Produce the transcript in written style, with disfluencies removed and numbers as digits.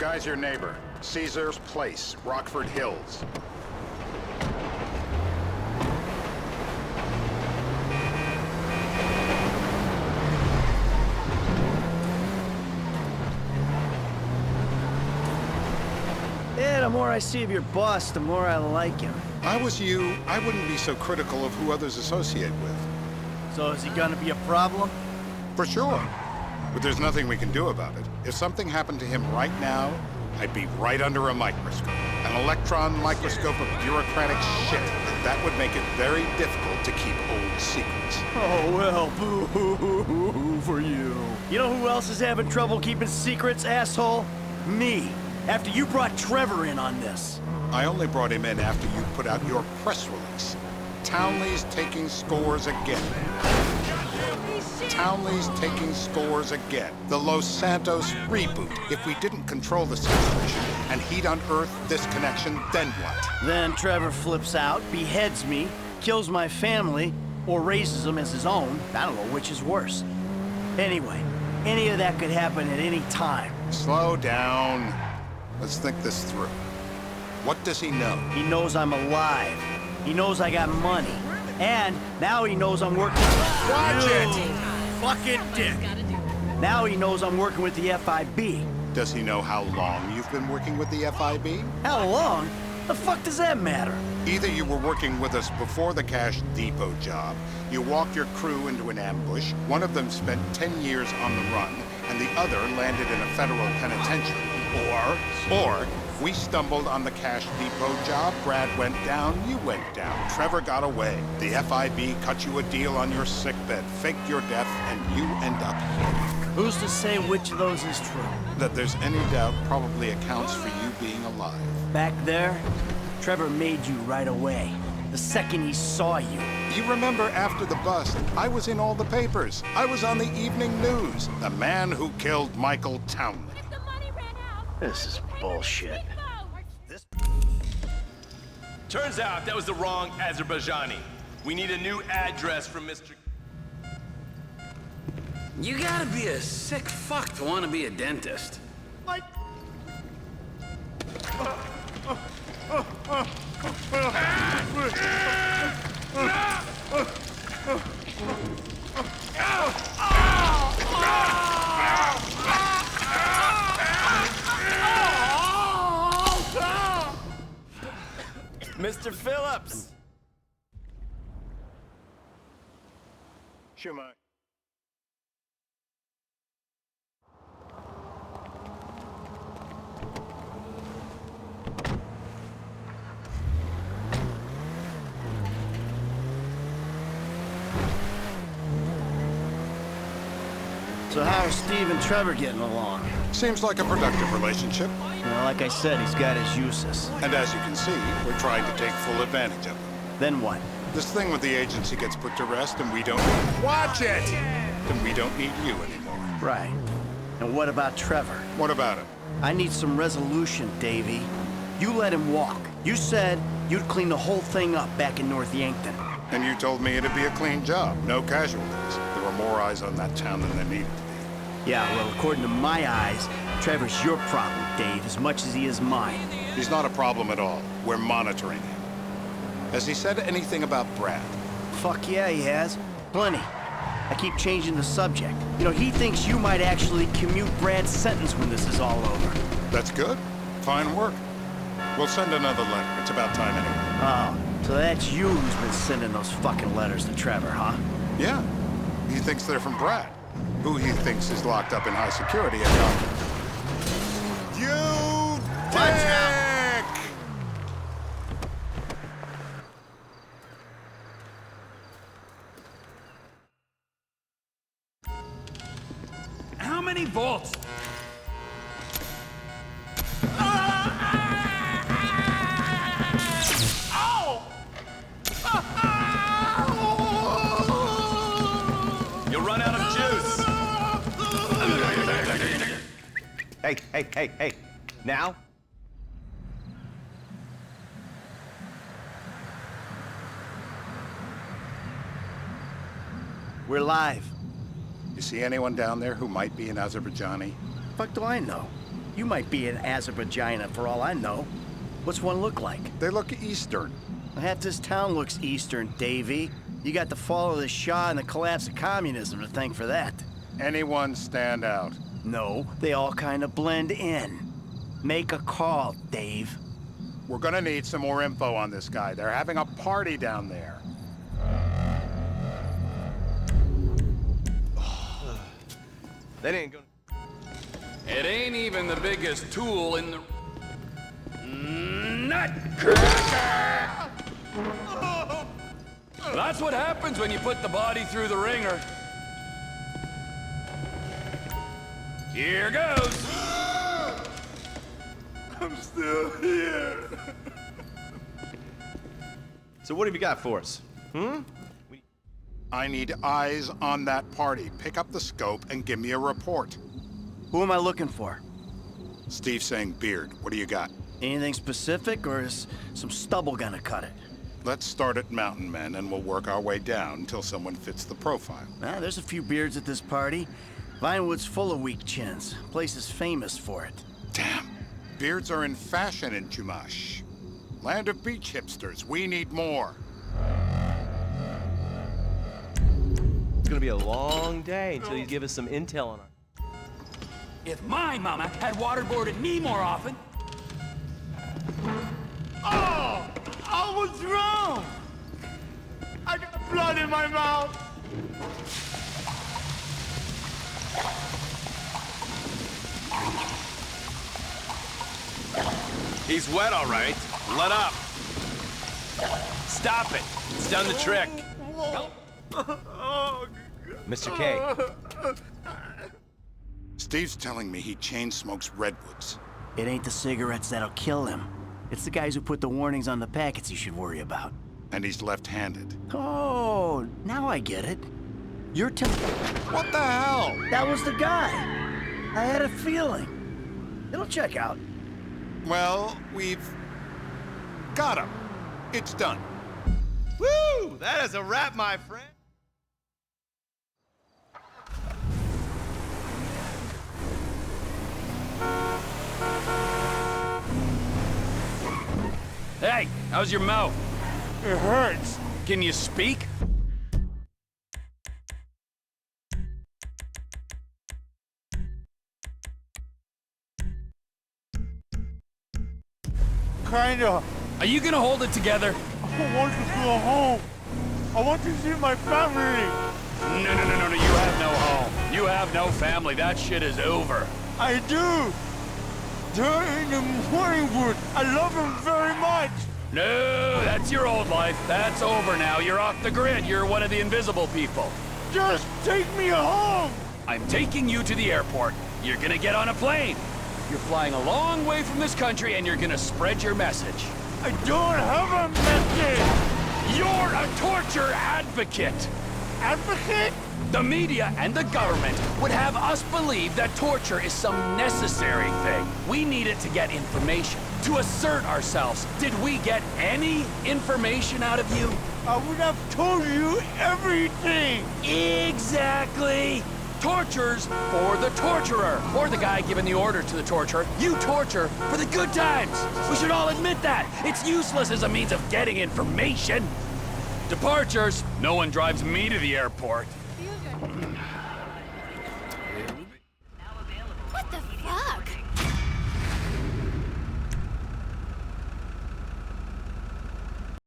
guy's your neighbor. Caesar's Place, Rockford Hills. Yeah, the more I see of your boss, the more I like him. If I was you, I wouldn't be so critical of who others associate with. So is he gonna be a problem? For sure. But there's nothing we can do about it. If something happened to him right now, I'd be right under a microscope. An electron microscope of bureaucratic shit. And that would make it very difficult to keep old secrets. Oh, well, boo-hoo-hoo-hoo for you. You know who else is having trouble keeping secrets, asshole? Me. After you brought Trevor in on this. I only brought him in after you put out your press release. Townley's taking scores again. Townley's taking scores again. The Los Santos reboot. If we didn't control the situation and he'd unearthed this connection, then what? Then Trevor flips out, beheads me, kills my family, or raises them as his own. I don't know which is worse. Anyway, any of that could happen at any time. Slow down. Let's think this through. What does he know? He knows I'm alive. He knows I got money. And now he knows I'm working... Watch it! Fucking dick! Now he knows I'm working with the FIB. Does he know how long you've been working with the FIB? How long? The fuck does that matter? Either you were working with us before the Cash Depot job, you walked your crew into an ambush, one of them spent 10 years on the run, and the other landed in a federal penitentiary. Or we stumbled on the Cash Depot job, Brad went down, you went down, Trevor got away. The FIB cut you a deal on your sickbed, faked your death, and you end up here. Who's to say which of those is true? That there's any doubt probably accounts for you being alive. Back there, Trevor made you right away. The second he saw you. You remember after the bust, I was in all the papers. I was on the evening news. The man who killed Michael Townley. This is bullshit. Turns out that was the wrong Azerbaijani. We need a new address from Mr. You gotta be a sick fuck to want to be a dentist. Like... Mr. Phillips! Schumacher. So how are Steve and Trevor getting along? Seems like a productive relationship. You know, like I said, he's got his uses. And as you can see, we're trying to take full advantage of them. Then what? This thing with the agency gets put to rest and we don't... Watch it! And we don't need you anymore. Right. And what about Trevor? What about him? I need some resolution, Davey. You let him walk. You said you'd clean the whole thing up back in North Yankton. And you told me it'd be a clean job, no casualties. There were more eyes on that town than there needed to be. Yeah, well, according to my eyes, Trevor's your problem, Dave, as much as he is mine. He's not a problem at all. We're monitoring him. Has he said anything about Brad? Fuck yeah, he has. Plenty. I keep changing the subject. You know, he thinks you might actually commute Brad's sentence when this is all over. That's good. Fine work. We'll send another letter. It's about time anyway. Oh, so that's you who's been sending those fucking letters to Trevor, huh? Yeah. He thinks they're from Brad, who he thinks is locked up in high security at home. You dick! How many volts? You run out of juice. Hey. Now? We're live. You see anyone down there who might be an Azerbaijani? Fuck do I know? You might be an Azerbaijana for all I know. What's one look like? They look Eastern. Half this town looks Eastern, Davy. You got the fall of the Shah and the collapse of communism to thank for that. Anyone stand out? No, they all kind of blend in. Make a call, Dave. We're gonna need some more info on this guy. They're having a party down there. That ain't gonna... It ain't even the biggest tool in the... That's what happens when you put the body through the ringer. Here goes. I'm still here. So what have you got for us? I need eyes on that party. Pick up the scope and give me a report. Who am I looking for? Steve's saying beard. What do you got? Anything specific, or is some stubble gonna cut it? Let's start at Mountain Men, and we'll work our way down until someone fits the profile. There's a few beards at this party. Vinewood's full of weak chins. Place is famous for it. Damn. Beards are in fashion in Chumash. Land of beach hipsters. We need more. It's gonna be a long day until you give us some intel on our... If my mama had waterboarded me more often... Oh! I was wrong! I got blood in my mouth! He's wet, all right. Let up. Stop it. It's done the trick. Mr. K. Steve's telling me he chain smokes redwoods. It ain't the cigarettes that'll kill him. It's the guys who put the warnings on the packets you should worry about. And he's left-handed. Oh, now I get it. You're telling... What the hell? That was the guy. I had a feeling. It'll check out. Well, we've got him. It's done. Woo! That is a wrap, my friend. Hey, how's your mouth? It hurts. Can you speak? Kinda. Are you gonna hold it together? I want to go home. I want to see my family. No, you have no home. You have no family. That shit is over. I do. They're in the Morningwood. I love them very much. No, that's your old life. That's over now. You're off the grid. You're one of the invisible people. Just take me home. I'm taking you to the airport. You're gonna get on a plane. You're flying a long way from this country and you're gonna spread your message. I don't have a message. You're a torture advocate. Advocate? The media and the government would have us believe that torture is some necessary thing. We need it to get information, to assert ourselves. Did we get any information out of you? I would have told you everything. Exactly. Torture's for the torturer, or the guy giving the order to the torturer. You torture for the good times. We should all admit that. It's useless as a means of getting information. Departures. No one drives me to the airport.